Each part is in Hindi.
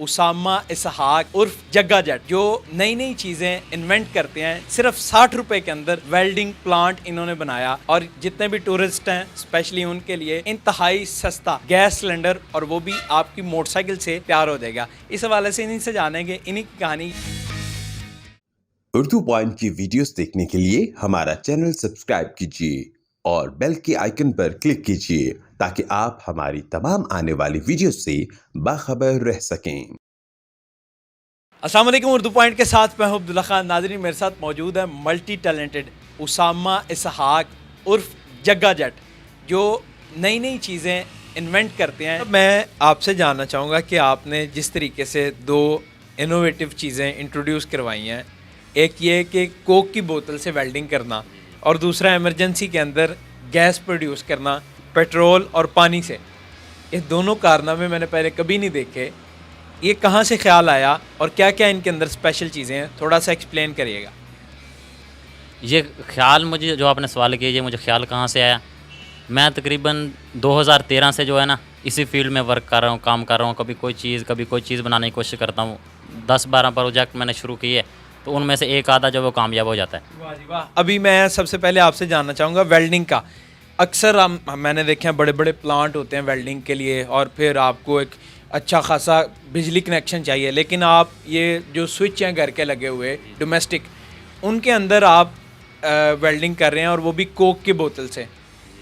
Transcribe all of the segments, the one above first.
उसामा इसहाक उर्फ जग्गा जट, जो नई नई चीज़ें इन्वेंट करते हैं। सिर्फ 60 रुपए के अंदर वेल्डिंग प्लांट इन्होंने बनाया और जितने भी टूरिस्ट हैं स्पेशली उनके लिए इंतहाई सस्ता गैस सिलेंडर, और वो भी आपकी मोटरसाइकिल से तैयार हो जाएगा। इस हवाले से इन्हीं से जानेंगे इन्हीं की कहानी। उर्दू पॉइंट की वीडियोस देखने के लिए हमारा चैनल सब्सक्राइब कीजिए और बेल के आइकन पर क्लिक कीजिए ताकि आप हमारी तमाम आने वाली वीडियो से बाखबर रह सकें। अस्सलाम वालेकुम, उर्दू पॉइंट के साथ मैं हूं अब्दुल्ला खान। नाज़रीन, मेरे साथ मौजूद है मल्टी टैलेंटेड उसामा इसहाक उर्फ जग्गा जट, जो नई नई चीज़ें इन्वेंट करते हैं। मैं आपसे जानना चाहूँगा कि आपने जिस तरीके से दो इनोवेटिव चीज़ें इंट्रोड्यूस करवाई हैं, एक ये कि कोक की बोतल से वेल्डिंग करना और दूसरा इमरजेंसी के अंदर गैस प्रोड्यूस करना पेट्रोल और पानी से। ये दोनों कारनामे मैंने पहले कभी नहीं देखे। ये कहाँ से ख्याल आया और क्या क्या इनके अंदर स्पेशल चीज़ें हैं, थोड़ा सा एक्सप्लेन करिएगा। ये ख्याल, मुझे जो आपने सवाल किया, ये मुझे ख्याल कहाँ से आया। मैं तकरीबन 2013 से जो है ना इसी फील्ड में वर्क कर रहा हूँ, काम कर रहा हूँ। कभी कोई चीज़ बनाने की कोशिश करता हूँ। 10-12 प्रोजेक्ट मैंने शुरू किए, तो उनमें से एक आधा जो वो कामयाब हो जाता है। वाह जी वाह। अभी मैं सबसे पहले आपसे जानना चाहूँगा वेल्डिंग का। अक्सर मैंने देखे हैं बड़े बड़े प्लांट होते हैं वेल्डिंग के लिए, और फिर आपको एक अच्छा खासा बिजली कनेक्शन चाहिए, लेकिन आप ये जो स्विच हैं घर के लगे हुए डोमेस्टिक, उनके अंदर आप वेल्डिंग कर रहे हैं और वो भी कोक की बोतल से।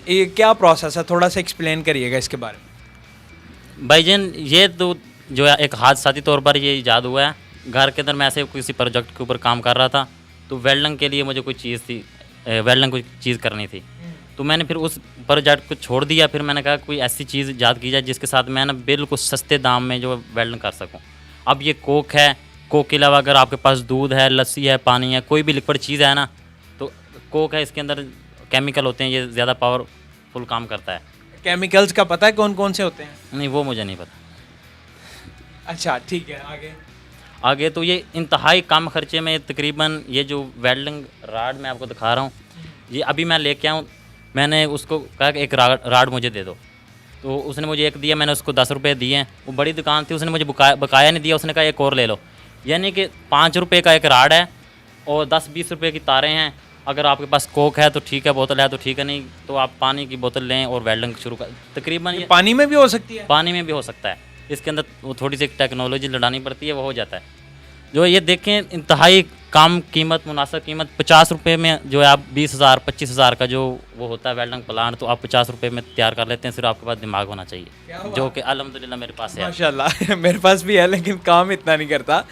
ये क्या प्रोसेस है, थोड़ा सा एक्सप्लेन करिएगा इसके बारे में। भाईजान, ये तो जो है एक हादसाती तौर पर ये ईजाद हुआ है। घर के अंदर मैं ऐसे किसी प्रोजेक्ट के ऊपर काम कर रहा था, तो वेल्डिंग के लिए मुझे कोई चीज़ थी, वेल्डिंग कोई चीज़ करनी थी। तो मैंने फिर उस प्रोजेक्ट को छोड़ दिया। फिर मैंने कहा कोई ऐसी चीज़ ईजाद की जाए जिसके साथ मैं ना बिल्कुल सस्ते दाम में जो वेल्डिंग कर सकूं। अब ये कोक है, कोक के अलावा अगर आपके पास दूध है, लस्सी है, पानी है, कोई भी लिक्विड चीज़ है ना, तो कोक है, इसके अंदर केमिकल होते हैं, ये ज़्यादा पावरफुल काम करता है। केमिकल्स का पता है कौन कौन से होते हैं? नहीं, वो मुझे नहीं पता। अच्छा ठीक है, आगे तो ये इंतहाई कम खर्चे में तकरीबन ये जो वेल्डिंग राड मैं आपको दिखा रहा हूँ, ये अभी मैं लेके आऊँ। मैंने उसको कहा कि एक राड मुझे दे दो, तो उसने मुझे एक दिया। मैंने उसको 10 रुपये दिए। वो बड़ी दुकान थी, उसने मुझे बकाया नहीं दिया। उसने कहा एक और ले लो। यानी कि 5 रुपये का एक राड है और 10-20 रुपये की तारें हैं। अगर आपके पास कोक है तो ठीक है, बोतल है तो ठीक है, नहीं तो आप पानी की बोतल लें और वेल्डिंग शुरू कर। तकरीबन ये पानी में भी हो सकती है? पानी में भी हो सकता है। इसके अंदर वो थोड़ी सी टेक्नोलॉजी लड़ानी पड़ती है, वो हो जाता है। जो ये देखें, इंतहाई कम कीमत, मुनासिब कीमत। 50 रुपये में जो है आप 20,000-25,000 का जो वो होता है वेल्डिंग प्लांट, तो आप 50 रुपये में तैयार कर लेते हैं। सिर्फ आपके पास दिमाग होना चाहिए, जो कि अल्हम्दुलिल्लाह मेरे पास है। माशाल्लाह मेरे पास भी है, लेकिन काम इतना नहीं करता।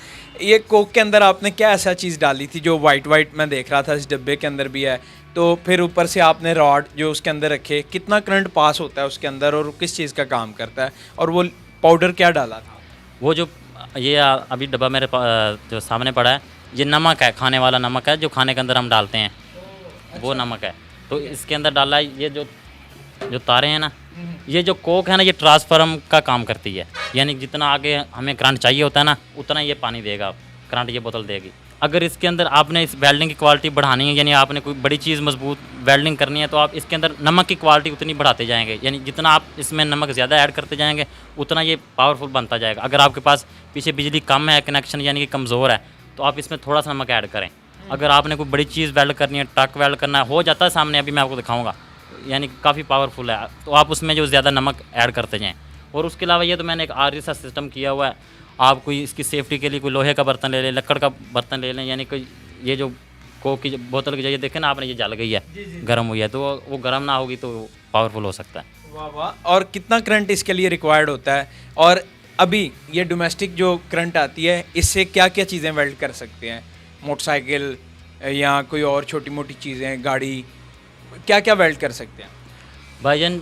ये कोक के अंदर आपने क्या ऐसा चीज़ डाली थी जो वाइट मैं देख रहा था, इस डब्बे के अंदर भी है, तो फिर ऊपर से आपने रॉड जो उसके अंदर रखे, कितना करंट पास होता है उसके अंदर और किस चीज़ का काम करता है, और वो पाउडर क्या डाला था? वो जो ये अभी डब्बा मेरे जो सामने पड़ा है, ये नमक है, खाने वाला नमक है, जो खाने के अंदर हम डालते हैं। वो नमक है, तो इसके अंदर डाला है। ये जो तारें हैं ना, ये जो कोक है ना, ये ट्रांसफार्म का काम करती है। यानी जितना आगे हमें करंट चाहिए होता है ना, उतना ये पानी देगा, करंट ये बोतल देगी। अगर इसके अंदर आपने इस वेल्डिंग की क्वालिटी बढ़ानी है, यानी आपने कोई बड़ी चीज़ मजबूत वेल्डिंग करनी है, तो आप इसके अंदर नमक की क्वालिटी उतनी बढ़ाते जाएंगे। यानी जितना आप इसमें नमक ज़्यादा ऐड करते जाएंगे, उतना ये पावरफुल बनता जाएगा। अगर आपके पास पीछे बिजली कम है, कनेक्शन यानी कि कमज़ोर है, तो आप इसमें थोड़ा सा नमक ऐड करें। अगर आपने कोई बड़ी चीज़ वेल्ड करनी है, ट्रक वेल्ड करना है, हो जाता है सामने, अभी मैं आपको दिखाऊँगा, यानी काफ़ी पावरफुल है, तो आप उसमें जो ज़्यादा नमक ऐड करते जाएँ। और उसके अलावा ये तो मैंने एक आरी सा सिस्टम किया हुआ है। आप कोई इसकी सेफ्टी के लिए कोई लोहे का बर्तन ले लें, लकड़ का बर्तन ले लें, यानी कोई ये जो कोक की बोतल की जगह देखें ना आपने, ये जल गई है, गर्म हुई है, तो वो गर्म ना होगी तो पावरफुल हो सकता है। वाह वाह। और कितना करंट इसके लिए रिक्वायर्ड होता है, और अभी ये डोमेस्टिक जो करंट आती है, इससे क्या क्या चीज़ें वेल्ड कर सकते हैं? मोटरसाइकिल या कोई और छोटी मोटी चीज़ें, गाड़ी, क्या क्या वेल्ड कर सकते हैं? भाईजान,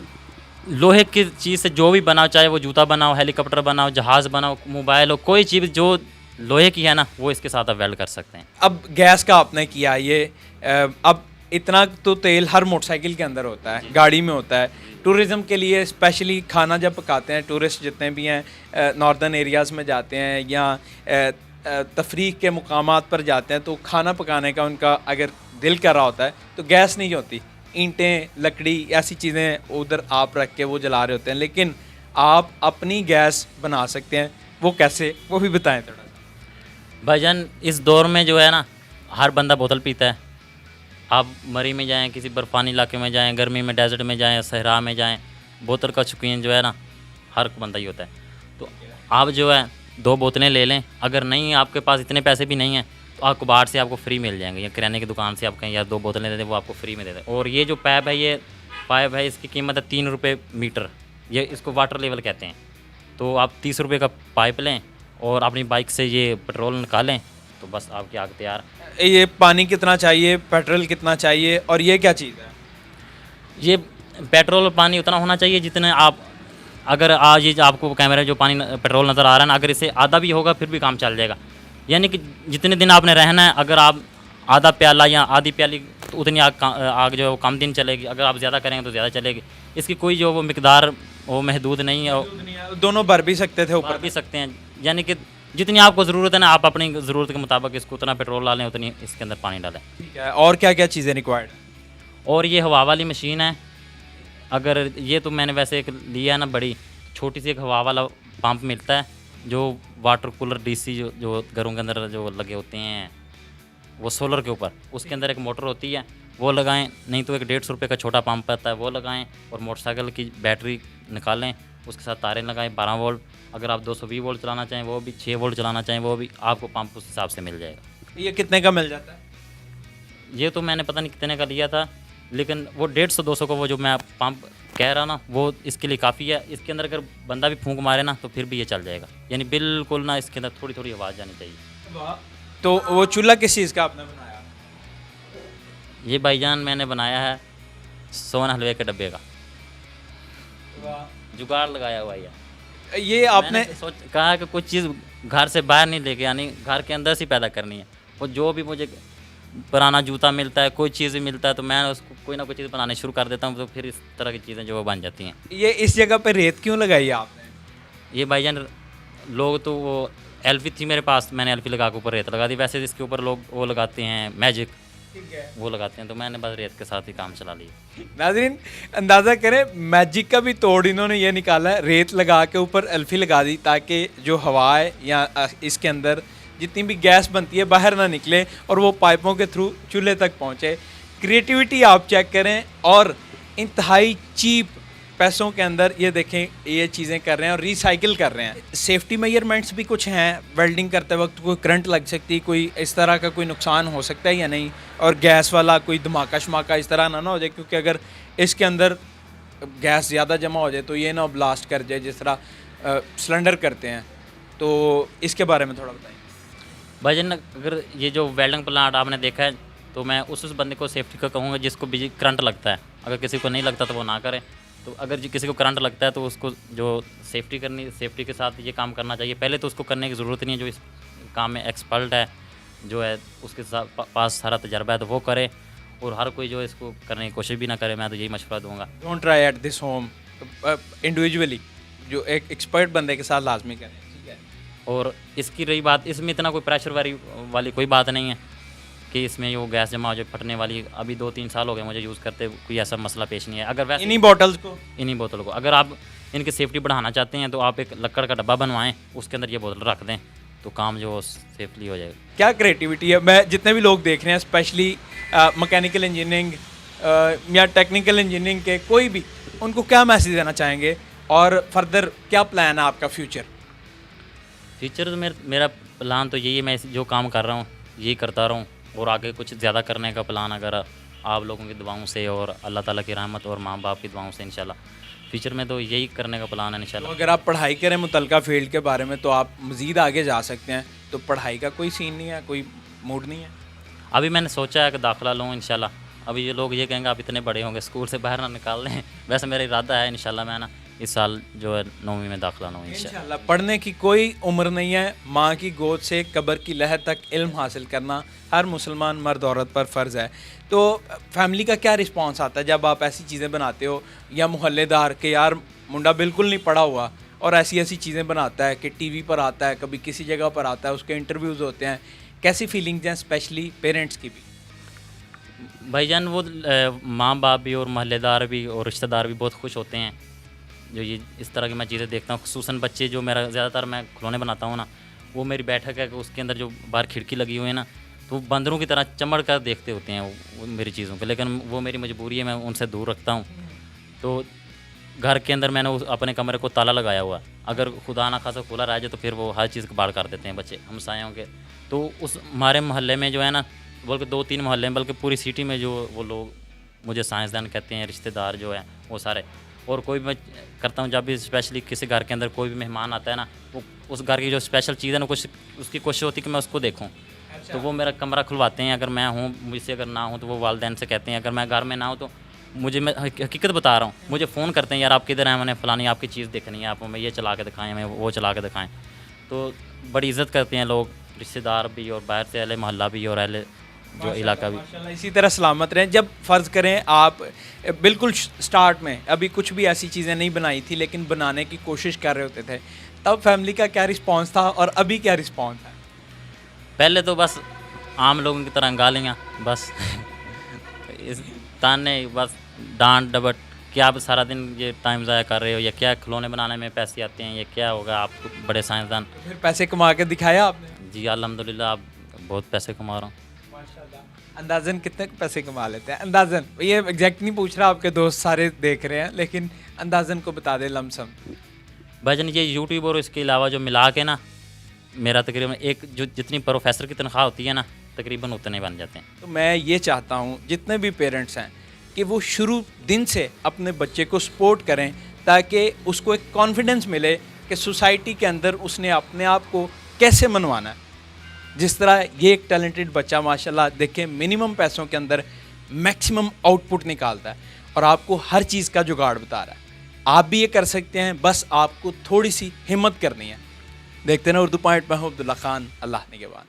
लोहे की चीज़ से जो भी बनाओ, चाहे वो जूता बनाओ, हेलीकॉप्टर बनाओ, जहाज़ बनाओ, मोबाइल हो, कोई चीज़ जो लोहे की है ना, वो इसके साथ आप वेल्ड कर सकते हैं। अब गैस का आपने किया ये, अब इतना तो तेल हर मोटरसाइकिल के अंदर होता है, गाड़ी में होता है। टूरिज़्म के लिए स्पेशली खाना जब पकाते हैं, टूरिस्ट जितने भी हैं नॉर्दर्न एरियाज़ में जाते हैं या तफरीक के मुकामात पर जाते हैं, तो खाना पकाने का उनका अगर दिल कर रहा होता है तो गैस नहीं होती, ईंटें, लकड़ी, ऐसी चीज़ें उधर आप रख के वो जला रहे होते हैं। लेकिन आप अपनी गैस बना सकते हैं, वो कैसे, वो भी बताएं थोड़ा सा। भाईजान इस दौर में जो है ना, हर बंदा बोतल पीता है। आप मरी में जाएं, किसी बर्फानी इलाके में जाएं, गर्मी में डेजर्ट में जाएं, सहरा में जाएं, बोतल का शौकीन जो है ना हर बंदा ही होता है। तो आप जो है 2 बोतलें ले लें। अगर नहीं आपके पास इतने पैसे भी नहीं हैं तो आपको बाहर से आपको फ्री मिल जाएंगे, या किराने की दुकान से आप कहें यार 2 बोतलें दे दें, वो आपको फ्री में दे दें। और ये जो पाइप है, ये पाइप है, इसकी कीमत है 3 रुपये मीटर। ये इसको वाटर लेवल कहते हैं। तो आप 30 रुपये का पाइप लें और अपनी बाइक से ये पेट्रोल निकालें तो बस आपकी आग तैयार। ये पानी कितना चाहिए, पेट्रोल कितना चाहिए, और ये क्या चीज़ है? ये पेट्रोल और पानी उतना होना चाहिए जितने आप, अगर आज ये आपको कैमरे जो पानी पेट्रोल नज़र आ रहा है ना, अगर इससे आधा भी होगा फिर भी काम चल जाएगा। यानी कि जितने दिन आपने रहना है, अगर आप आधा प्याला या आधी प्याली तो उतनी आग जो है वो कम दिन चलेगी। अगर आप ज़्यादा करेंगे तो ज़्यादा चलेगी। इसकी कोई जो वो मिकदार वो महदूद नहीं है। दोनों भर भी सकते थे भर ऊपर भी सकते हैं, यानी कि जितनी आपको ज़रूरत है ना, आप अपनी ज़रूरत के मुताबिक इसको उतना पेट्रोल डालें, उतनी इसके अंदर पानी डालें। ठीक है। और क्या क्या चीज़ें रिक्वायर्ड? और ये हवा वाली मशीन है। अगर ये तो मैंने वैसे एक लिया है ना, बड़ी छोटी सी एक हवा वाला पंप मिलता है, जो वाटर कूलर डीसी जो घरों के अंदर जो लगे होते हैं वो सोलर के ऊपर, उसके अंदर एक मोटर होती है, वो लगाएं। नहीं तो एक 150 रुपये का छोटा पंप आता है, वो लगाएं। और मोटरसाइकिल की बैटरी निकालें, उसके साथ तारें लगाएं 12 वोल्ट। अगर आप 220 वोल्ट चलाना चाहें वो भी, 6 वोल्ट चलाना चाहें वो भी, आपको पंप उस हिसाब से मिल जाएगा। ये कितने का मिल जाता है? ये तो मैंने पता नहीं कितने का लिया था, लेकिन वो 150-200 का वो जो मैं पंप कह रहा ना, वो इसके लिए काफ़ी है। इसके अंदर अगर बंदा भी फूंक मारे ना तो फिर भी ये चल जाएगा। यानी बिल्कुल ना इसके अंदर थोड़ी थोड़ी आवाज़ जानी चाहिए। तो वो चूल्हा किस चीज़ का आपने बनाया? ये भाईजान मैंने बनाया है सोन हलवे के डब्बे का, जुगाड़ लगाया हुआ है। ये आपने मैंने सोच कहा कि कुछ चीज़ घर से बाहर नहीं लेके आनी, घर के अंदर से पैदा करनी है। और जो भी मुझे पुराना जूता मिलता है, कोई चीज़ भी मिलता है, तो मैं उसको कोई ना कोई चीज़ बनाने शुरू कर देता हूँ, तो फिर इस तरह की चीज़ें जो वो बन जाती हैं। ये इस जगह पे रेत क्यों लगाई है आपने? ये भाईजान लोग तो वो एल्फी थी मेरे पास, मैंने एल्फी लगा के ऊपर रेत लगा दी। वैसे इसके ऊपर लोग वो लगाते हैं मैजिक, ठीक है। वो लगाते हैं, तो मैंने बस रेत के साथ ही काम चला लिया। नाज़रीन अंदाज़ा करें, मैजिक का भी तोड़ इन्होंने ये निकाला है। रेत लगा के ऊपर अल्फी लगा दी ताकि जो हवा है या इसके अंदर जितनी भी गैस बनती है बाहर ना निकले और वो पाइपों के थ्रू चूल्हे तक पहुँचे। क्रिएटिविटी आप चेक करें, और इंतहाई चीप पैसों के अंदर ये देखें ये चीज़ें कर रहे हैं और रिसाइकिल कर रहे हैं। सेफ्टी मेजरमेंट्स भी कुछ हैं, वेल्डिंग करते वक्त कोई करंट लग सकती है, कोई इस तरह का कोई नुकसान हो सकता है या नहीं, और गैस वाला कोई धमाका शमाका इस तरह ना हो जाए, क्योंकि अगर इसके अंदर गैस ज़्यादा जमा हो जाए तो ये ना ब्लास्ट कर जाए जिस तरह सिलेंडर करते हैं। तो इसके बारे में थोड़ा बताइए भाईजान। अगर ये जो वेल्डिंग प्लांट आपने देखा है, तो मैं उस बंदे को सेफ्टी का कहूँगा जिसको बिजली करंट लगता है। अगर किसी को नहीं लगता तो वो ना करे। तो अगर किसी को करंट लगता है तो उसको जो सेफ्टी के साथ ये काम करना चाहिए। पहले तो उसको करने की ज़रूरत नहीं है, जो इस काम में एक्सपर्ट है, जो है उसके पास सारा तजर्बा है, तो वो करे। और हर कोई जो इसको करने की कोशिश भी ना करे, मैं तो यही मशवरा दूंगा। Don't try at this home, individually जो एक एक्सपर्ट बंदे के साथ लाजमी करें, ठीक है। और इसकी रही बात, इसमें इतना कोई प्रेशर वाली कोई बात नहीं है कि इसमें वो गैस जमा हो जाए फटने वाली। अभी 2-3 साल हो गए मुझे यूज़ करते, कोई ऐसा मसला पेश नहीं है। अगर वैसे इन्हीं बोतल को अगर आप इनकी सेफ्टी बढ़ाना चाहते हैं तो आप एक लकड़ का डब्बा बनवाएं, उसके अंदर ये बोतल रख दें, तो काम जो सेफली हो जाएगा। क्या क्रिएटिविटी है। मैं जितने भी लोग देख रहे हैं, स्पेशली मैकेनिकल इंजीनियरिंग या टेक्निकल इंजीनियरिंग के कोई भी, उनको क्या मैसेज देना चाहेंगे और फर्दर क्या प्लान है आपका फ्यूचर? तो मेरा प्लान तो यही है, मैं जो काम कर रहा हूँ यही करता रहूँ, और आगे कुछ ज़्यादा करने का प्लान अगर आप लोगों की दुआओं से और अल्लाह ताला की रहमत और माँ बाप की दुआओं से इंशाल्लाह फ्यूचर में तो यही करने का प्लान है तो इंशाल्लाह। अगर आप पढ़ाई करें मुतलका फील्ड के बारे में तो आप मज़ीद आगे जा सकते हैं। तो पढ़ाई का कोई सीन नहीं है, कोई मूड नहीं है? अभी मैंने सोचा है कि दाखिला लूँ इंशाल्लाह। अभी ये लोग ये कहेंगे आप इतने बड़े होंगे, स्कूल से बाहर ना निकाल दें। वैसे मेरा इरादा है इंशाल्लाह मैं ना इस साल जो है 9वीं में दाखिला लूँ इंशाल्लाह। पढ़ने की कोई उम्र नहीं है। माँ की गोद से कब्र की लहर तक इल्म हासिल करना हर मुसलमान मर्द औरत पर फ़र्ज़ है। तो फैमिली का क्या रिस्पांस आता है जब आप ऐसी चीज़ें बनाते हो, या मोहल्लेदार के यार मुंडा बिल्कुल नहीं पढ़ा हुआ और ऐसी ऐसी चीज़ें बनाता है कि टीवी पर आता है, कभी किसी जगह पर आता है, उसके इंटरव्यूज़ होते हैं, कैसी फीलिंग्स हैं स्पेशली पेरेंट्स की भी? भाईजान वो माँ बाप भी और मोहल्लेदार भी और रिश्तेदार भी बहुत खुश होते हैं जो ये इस तरह की मैं चीज़ें देखता हूँ, खुसूसन बच्चे जो मेरा ज़्यादातर मैं खिलौने बनाता हूँ ना, वो मेरी बैठक है कि उसके अंदर जो बाहर खिड़की लगी हुई है ना, तो वो बंदरों की तरह चमड़ कर देखते होते हैं वो मेरी चीज़ों को, लेकिन वो मेरी मजबूरी है, मैं उनसे दूर रखता हूँ। तो घर के अंदर मैंने अपने कमरे को ताला लगाया हुआ है, अगर खुदा ना खासा खुला रह जाए तो फिर वो हर चीज़ कबाड़ कर देते हैं बच्चे हमसायों के। तो उस हमारे मोहल्ले में जो है ना, बल्कि 2-3 मोहल्ले में, बल्कि पूरी सिटी में जो वो लोग मुझे साइंसदान कहते हैं, रिश्तेदार जो हैं वो सारे। और कोई भी मैं करता हूँ जब भी स्पेशली किसी घर के अंदर कोई भी मेहमान आता है ना, वो उस घर की जो स्पेशल चीज़ है ना, कुछ उसकी कोशिश होती है कि मैं उसको देखूँ। तो वो मेरा कमरा खुलवाते हैं, अगर मैं हूँ, मुझसे अगर ना हूँ तो वो वालिदैन से कहते हैं, अगर मैं घर में ना हूँ तो मुझे, मैं हकीकत बता रहा हूँ, मुझे फ़ोन करते हैं, यार आप किधर हैं, मैंने फ़लानी आपकी चीज़ देखनी है, आप हमें ये चला के दिखाएँ, हमें वो चला के दिखाएँ। तो बड़ी इज़्ज़त करते हैं लोग, रिश्तेदार भी और बाहर से अहले मोहल्ला भी और अहले जो इलाका भी। माशाल्लाह, इसी तरह सलामत रहें। जब फ़र्ज़ करें आप बिल्कुल स्टार्ट में अभी कुछ भी ऐसी चीज़ें नहीं बनाई थी लेकिन बनाने की कोशिश कर रहे होते थे, तब फैमिली का क्या रिस्पॉन्स था और अभी क्या रिस्पॉन्स है? पहले तो बस आम लोगों की तरह गालियाँ बस इस ताने, बस डांट डपट, क्या आप सारा दिन ये टाइम ज़ाया कर रहे हो, या क्या खिलौने बनाने में पैसे आते हैं, ये क्या होगा, आप बड़े साइंसदान। तो फिर पैसे कमा के दिखाया आपने? जी अल्हम्दुलिल्लाह, आप बहुत पैसे कमा रहा हूँ। माशाल्लाह। अंदाज़न कितने पैसे कमा लेते हैं? अंदाज़न, ये एग्जैक्ट नहीं पूछ रहा, आपके दोस्त सारे देख रहे हैं, लेकिन अंदाज़न को बता दे लमसम। भाईजान ये यूट्यूब और इसके अलावा जो मिला के ना, मेरा तकरीबन एक जो जितनी प्रोफेसर की तनख्वाह होती है ना, तकरीबन उतने बन जाते हैं। तो मैं ये चाहता हूँ जितने भी पेरेंट्स हैं कि वो शुरू दिन से अपने बच्चे को सपोर्ट करें, ताकि उसको एक कॉन्फिडेंस मिले कि सोसाइटी के अंदर उसने अपने आप को कैसे मनवाना है। जिस तरह ये एक टैलेंटेड बच्चा माशाल्लाह देखें मिनिमम पैसों के अंदर मैक्सिमम आउटपुट निकालता है और आपको हर चीज़ का जुगाड़ बता रहा है। आप भी ये कर सकते हैं, बस आपको थोड़ी सी हिम्मत करनी है। देखते ना उर्दू पॉइंट में हूँ अब्दुल्ला खान, अल्लाह निगहबान।